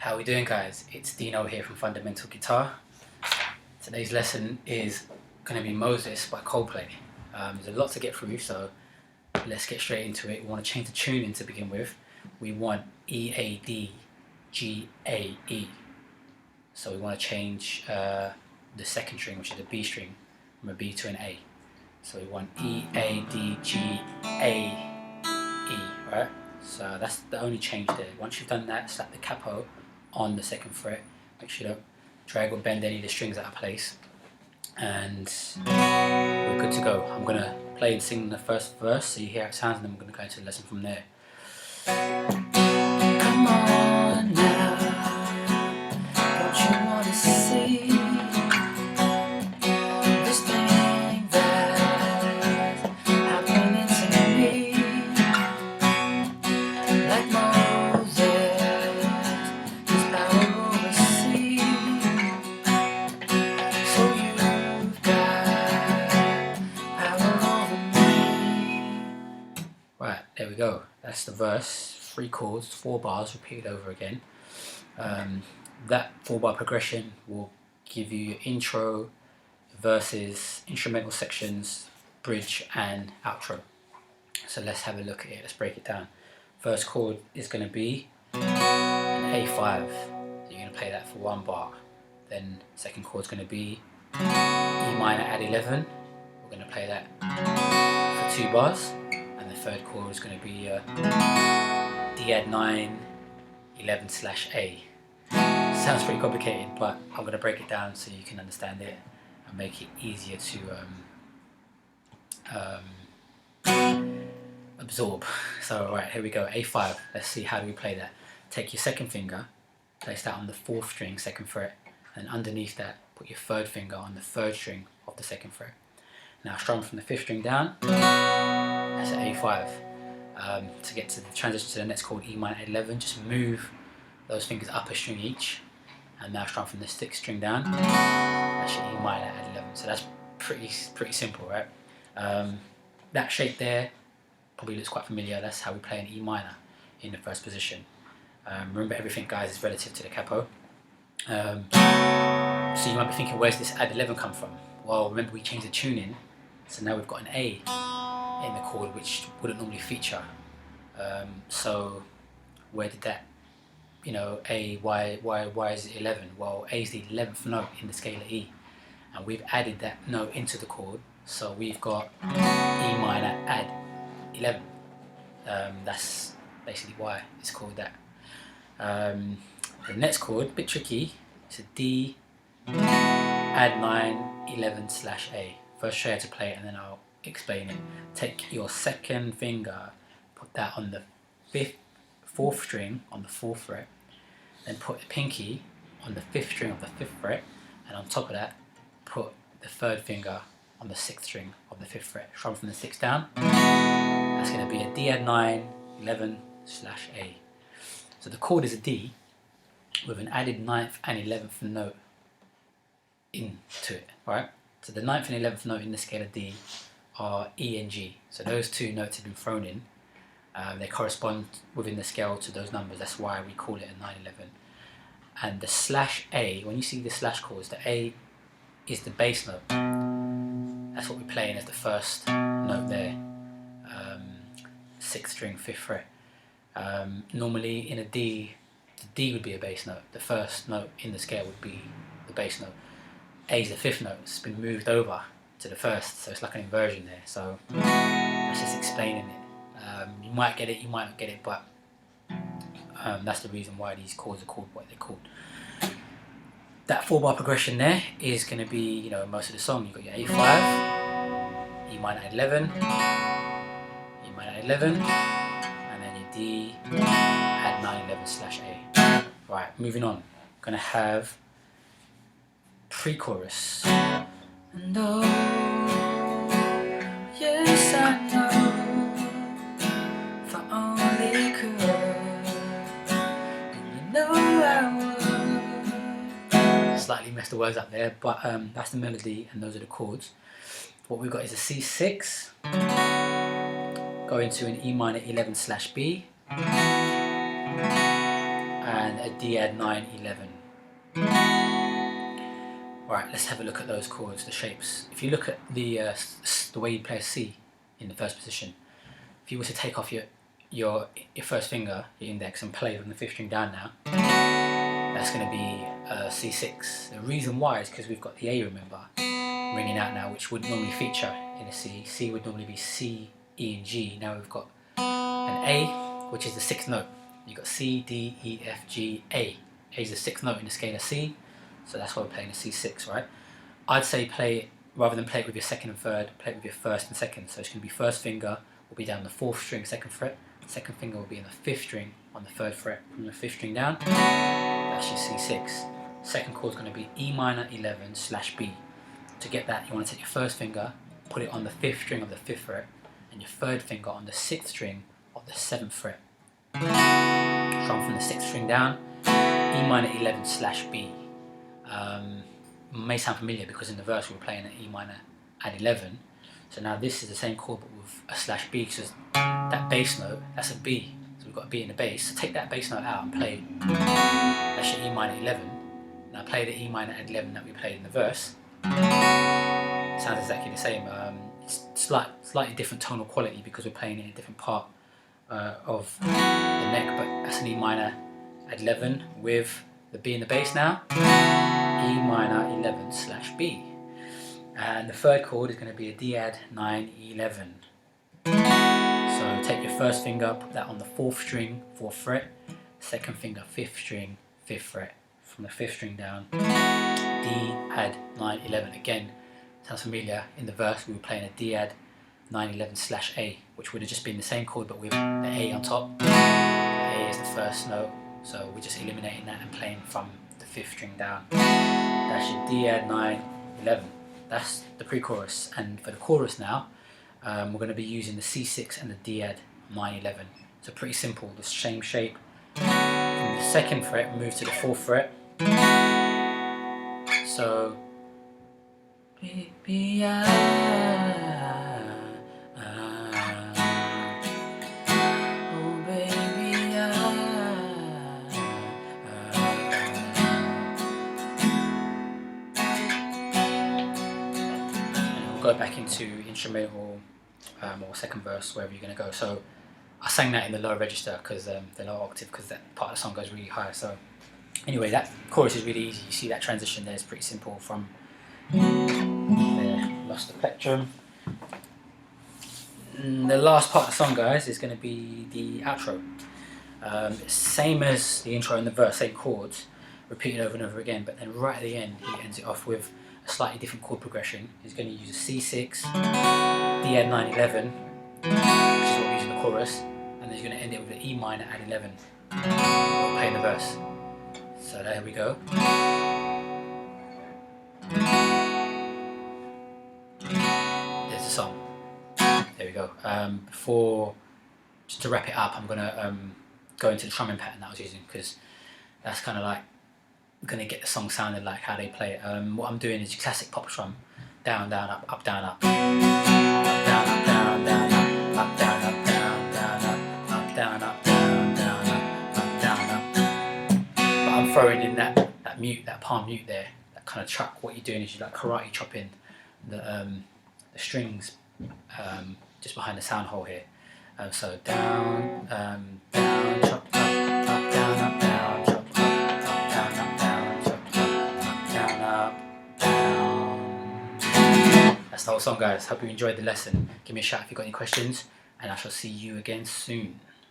How we doing, guys? It's Dino here from Fundamental Guitar. Today's lesson is going to be Moses by Coldplay. There's a lot to get through, so let's get straight into it. We want to change the tuning to begin with. We want E, A, D, G, A, E. So we want to change the second string, which is the B string, from a B to an A. So we want E, A, D, G, A, E, right? So that's the only change there. Once you've done that, slap the capo on the second fret. Make sure you don't drag or bend any of the strings out of place. And we're good to go. I'm going to play and sing the first verse so you hear how it sounds, and then we're going to go into the lesson from there. Come on now, don't you want to see this thing that's happening to me? Like Moses, his power over sea. So you've got power over me. Right, there we go. That's the verse. 3 chords, 4 bars, repeated over again. That 4-bar progression will give you your intro, verses, instrumental sections, bridge and outro. So let's have a look at it. Let's break it down. First chord is going to be an A5. So you're going to play that for 1 bar. Then second chord is going to be E minor add 11. We're going to play that for 2 bars. And the third chord is going to be D add 9, 11/A. Sounds pretty complicated, but I'm going to break it down so you can understand it and make it easier to absorb. So right, here we go, A5. Let's see, how do we play that? Take your second finger, place that on the 4th string, 2nd fret, and underneath that put your 3rd finger on the 3rd string of the 2nd fret. Now strum from the 5th string down, that's an A5. To get to the transition to the next chord, E minor 11, just move those fingers up a string each, and now strum from the 6th string down, that's your E minor add 11. So that's pretty simple, right? That shape there probably looks quite familiar. That's how we play an E minor in the first position. Remember, everything, guys, is relative to the capo. So you might be thinking, where's this add 11 come from? Well, remember, we changed the tuning, so now we've got an A in the chord, which wouldn't normally feature. So where did that, A, why is it 11? Well, A is the 11th note in the scale of E, and we've added that note into the chord, so we've got E minor add 11. That's basically why it's called that. The next chord, a bit tricky, it's a D add 9, 11/A. First show you how to play it, and then I'll explain it. Take your second finger, put that on the 4th string on the 4th fret, then put the pinky on the 5th string of the 5th fret, and on top of that put the 3rd finger on the 6th string of the 5th fret. Strum from the 6th down. That's going to be a D add 9, 11/A. So the chord is a D with an added 9th and 11th note into it, right? So the 9th and 11th note in the scale of D are E and G. So those 2 notes have been thrown in. They correspond within the scale to those numbers. That's why we call it a 9/11. And the /A, when you see the slash chords, the A is the bass note. That's what we're playing as the first note there. 6th string, 5th fret. Normally in a D, the D would be a bass note. The first note in the scale would be the bass note. A is the 5th note. It's been moved over to the 1st, so it's like an inversion there. So that's just explaining it. You might get it, you might not get it, but that's the reason why these chords are called what they're called. That 4-bar progression there is going to be, most of the song. You've got your A5, E minor add 11, E minor add 11, and then your D add 9, 11/A. Right, moving on. Going to have pre-chorus. No, yes I know, if I only could, and you know I would. Slightly messed the words up there, but that's the melody and those are the chords. What we've got is a C6, go into an E minor 11/B, and a D add 9, 11. Right, let's have a look at those chords, the shapes. If you look at the way you play a C in the first position, if you were to take off your first finger, your index, and play from the 5th string down now, that's going to be C6. The reason why is because we've got the A, remember, ringing out now, which would normally feature in a C. C would normally be C, E, and G. Now we've got an A, which is the 6th note. You've got C, D, E, F, G, A. A is the 6th note in the scale of C, so that's why we're playing a C6, right? I'd say rather than play it with your 2nd and 3rd, play it with your 1st and 2nd. So it's going to be 1st finger will be down the 4th string, 2nd fret. 2nd finger will be in the 5th string on the 3rd fret. From the 5th string down, that's your C6. 2nd chord is going to be E minor 11 / B. To get that, you want to take your 1st finger, put it on the 5th string of the 5th fret, and your 3rd finger on the 6th string of the 7th fret. Strum from the 6th string down, E minor 11 / B. May sound familiar because in the verse we were playing an E minor add 11. So now this is the same chord but with a / B, because that bass note, that's a B. So we've got a B in the bass. So take that bass note out and play, that's your E minor 11. Now play the E minor add 11 that we played in the verse. It sounds exactly the same. It's slightly different tonal quality because we're playing in a different part of the neck, but that's an E minor add 11 with the B in the bass now. E minor 11 / B. And the 3rd chord is going to be a D add 9, 11. So take your 1st finger, put that on the 4th string, 4th fret. 2nd finger, 5th string, 5th fret. From the 5th string down, D add 9, 11. Again, sounds familiar. In the verse we were playing a D add 9, 11 / A, which would have just been the same chord but with the A on top. The A is the 1st note, so we're just eliminating that and playing from the 5th string down. That's your D add 9, 11. That's the pre-chorus. And for the chorus now, we're going to be using the C6 and the D add 9, 11. So pretty simple, the same shape. From the 2nd fret, move to the 4th fret. So, baby, oh baby, and we'll go back into instrumental or 2nd verse, wherever you're going to go. So I sang that in the low register because the low octave, because that part of the song goes really high. So anyway, that chorus is really easy. You see that transition there is pretty simple from there. Lost the plectrum. And the last part of the song, guys, is going to be the outro. Same as the intro and the verse, same chords, repeated over and over again. But then right at the end, he ends it off with a slightly different chord progression. He's going to use a C6, D add 9, 11, which is what we use in the chorus. And then he's going to end it with an E minor add 11. We'll play in the verse. So there we go. There's the song. There we go. Just to wrap it up, I'm going to go into the strumming pattern that I was using, because that's kind of like going to get the song sounding like how they play it. What I'm doing is your classic pop strum. Down, down, up, up, down, up. Up, down, up, down, down, up. Up, down, up, down, down, up. Up, down, up, down, down, up. Up, down, up. But I'm throwing in that mute, that palm mute there, that kind of chuck. What you're doing is you're like karate chopping the strings just behind the sound hole here. So down, down, chop, up, down, up, down, chop, up, down, up, down, chop, up, down, up, down. That's the whole song, guys. Hope you enjoyed the lesson. Give me a shout if you've got any questions, and I shall see you again soon.